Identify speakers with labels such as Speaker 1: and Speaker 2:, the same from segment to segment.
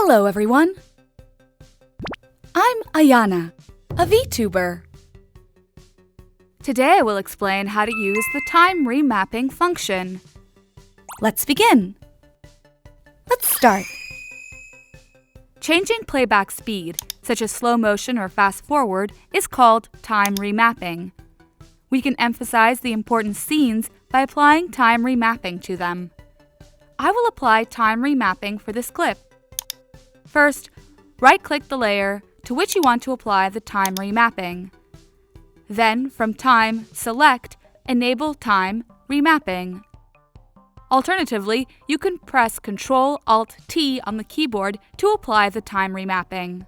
Speaker 1: Hello everyone! I'm AYANA, a Vtuber. Today I will explain how to use the time remapping function. Let's begin. Let's start. Changing playback speed, such as slow motion or fast forward, is called time remapping. We can emphasize the important scenes by applying time remapping to them. I will apply time remapping for this clip. First, right-click the layer to which you want to apply the time remapping. Then, from Time, select Enable Time Remapping. Alternatively, you can press Ctrl-Alt-T on the keyboard to apply the time remapping.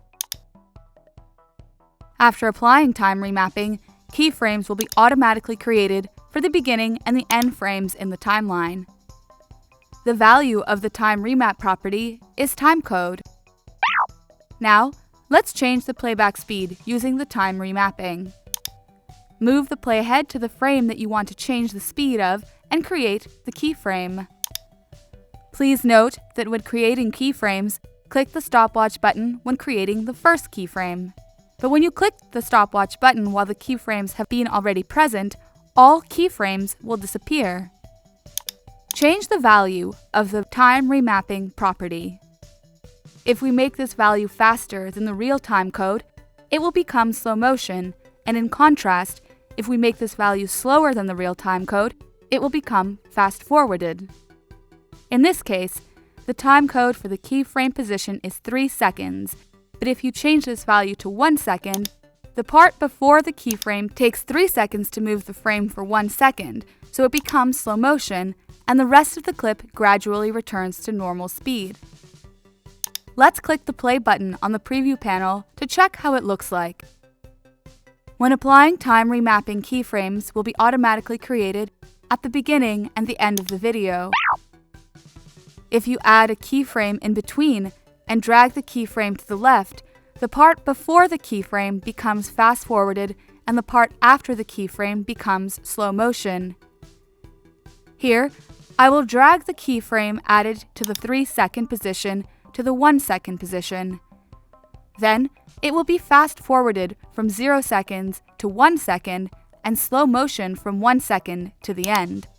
Speaker 1: After applying time remapping, keyframes will be automatically created for the beginning and the end frames in the timeline. The value of the time remap property is timecode. Now, let's change the playback speed using the time remapping. Move the playhead to the frame that you want to change the speed of and create the keyframe. Please note that when creating keyframes, click the stopwatch button when creating the first keyframe. But when you click the stopwatch button while the keyframes have been already present, all keyframes will disappear. Change the value of the time remapping property. If we make this value faster than the real time code, it will become slow motion, and in contrast, if we make this value slower than the real time code, it will become fast forwarded. In this case, the time code for the keyframe position is 3 seconds, but if you change this value to 1 second, the part before the keyframe takes 3 seconds to move the frame for 1 second, so it becomes slow motion, and the rest of the clip gradually returns to normal speed. Let's click the play button on the preview panel to check how it looks like. When applying time remapping, keyframes will be automatically created at the beginning and the end of the video. If you add a keyframe in between and drag the keyframe to the left, the part before the keyframe becomes fast forwarded and the part after the keyframe becomes slow motion. Here, I will drag the keyframe added to the 3-second position to the 1-second position. Then, it will be fast forwarded from 0 seconds to 1 second and slow motion from 1 second to the end.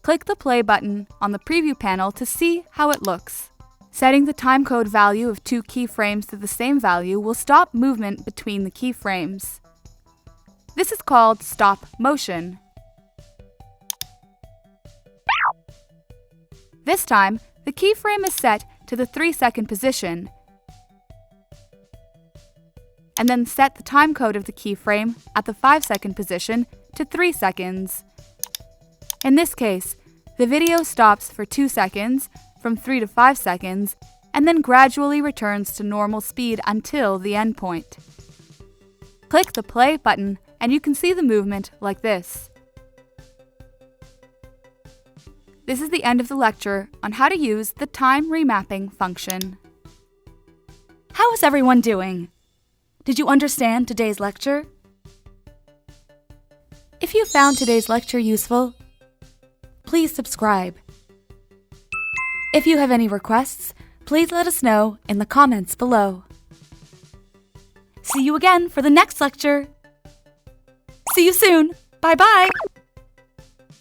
Speaker 1: Click the play button on the preview panel to see how it looks. Setting the timecode value of 2 keyframes to the same value will stop movement between the keyframes. This is called stop motion. This time, the keyframe is set to the 3-second position, and then set the timecode of the keyframe at the 5-second position to 3 seconds. In this case, the video stops for 2 seconds, from 3 to 5 seconds, and then gradually returns to normal speed until the endpoint. Click the play button and you can see the movement like this. This is the end of the lecture on how to use the time remapping function. How is everyone doing? Did you understand today's lecture? If you found today's lecture useful, please subscribe. If you have any requests, please let us know in the comments below. See you again for the next lecture. See you soon. Bye-bye.